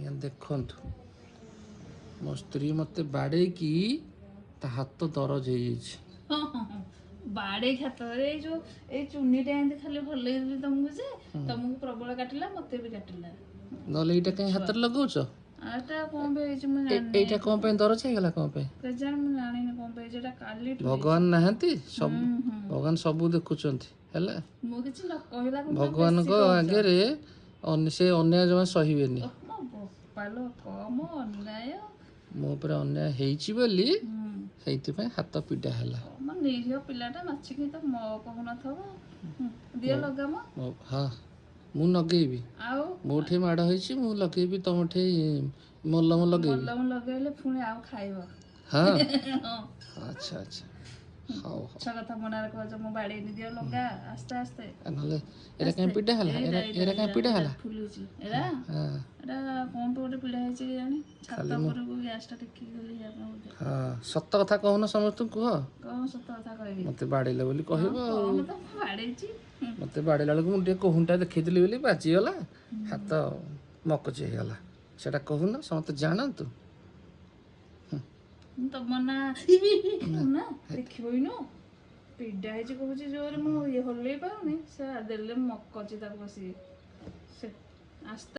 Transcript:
ଆଜ୍ଞା ଦେଖନ୍ତୁ ମୋ ସ୍ତ୍ରୀ ମୋତେ ବାଡ଼େଇକି ତା ହାତ ଦରଜ ହେଇଯାଇଛି। ବାଡ଼େଇ ଖାତରେ ଏଇ ଚୁନିଟା ଏମିତି ଖାଲି ଭଲେଇଦେଲି ତମକୁ ଯେ ତମକୁ ପ୍ରବଳ କାଟିଲା ମତେ ବି କାଟିଲା। ନହେଲେ ଏଇଟା କାହିଁ ହାତରେ ଲଗାଉଛ? ଏଟା କଣ ପାଇଁ ହେଇଛି ମୁଁ ଜାଣିନି। ଏଇଟା କ'ଣ ପାଇଁ ଦରଜ ହେଇଗଲା କ'ଣ ପାଇଁ? କେଜାଣି ମୁଁ ଜାଣିନି କଣ ପାଇଁ ଏଟା କାଲିଠୁ ଭଗବାନ ନାହାନ୍ତି? ସବୁ ଭଗବାନ ସବୁ ଦେଖୁଛନ୍ତି ହେଲା। ମୁଁ କିଛି ନ କହିଲା ଭଗବାନଙ୍କ ଆଗରେ ସେ ଅନ୍ୟାୟ ଜମା ସହିବେନି। ବୋପାଲୋ କମ ଅନ୍ୟାୟ ମୋ ଉପରେ ଅନ୍ୟାୟ ହେଇଛି ବୋଲି ସେଇଥିପାଇଁ ହାତ ପିଡ଼ା ହେଲା। ମୋ ନିରୀହ ପିଲାଟା ମାଛିକି ତ ମୋ କହୁନଥିବ। ଦିଅ ଲଗାମ। ହଁ ମୁଁ ଲଗେଇବି। ଆଉ ମୋଠି ମାଡ଼ ହେଇଛି ମୁଁ ଲଗେଇବି, ତମଠି ମଲମ ଲଗେଇବି। ମଲମ ଲଗେଇଲେ ପୁଣି ଆଉ ଖାଇବ। ହଁ ହଁ ଆଚ୍ଛା ଆଚ୍ଛା ହଉ ହଉ। ମିଛ କଥା ମନରେ କହୁଛ ମୁଁ ବାଡ଼େଇନି। ଦିଅ ଲଗା ଆସ୍ତେ ଆସ୍ତେ। ନହେଲେ ଏଇଟା କାହିଁ ପିଡ଼ା ହେଲା? ଏଇଟା କାହିଁ ପିଡ଼ା ହେଲା? ଫୁଲୁଛି ଏଟା କଣ ପାଇଁ ଗୋଟେ ପିଡ଼ା ହେଇଛି କେଜାଣି। ଛାତ ଉପରକୁ ଗ୍ୟାସଟା ଟେକିକି ଗଲି ହଁ ସତ କଥା କହୁନ ସମସ୍ତଙ୍କୁ କୁହ। କଣ ସତ କଥା କହିବି? ମୋତେ ବାଡ଼େଇଲେ ବୋଲି କହିବ ଆଉ। କଣ ତ ବାଡ଼େଇଛି। ମୋତେ ବାଡ଼େଇଲା ବେଳକୁ ମୁଁ ଟିକେ କହୁଣଟା ଦେଖେଇଥିଲି ବୋଲି ବାଜିଗଲା, ହାତ ମକଚି ହେଇଗଲା। ସେଟା କହୁନ ସମସ୍ତେ ଜାଣନ୍ତୁ। ତମ ନା ଦେଖିବ ଇନୁ ପିଡ଼ା ହେଇଛି କହୁଛି ଜୋରେ ମୁଁ ହଲେଇ ପାରୁନି। ସେ ଦେଲେ ମକଚି ତାକୁ ବସିକି ସେ ଆସ୍ତେ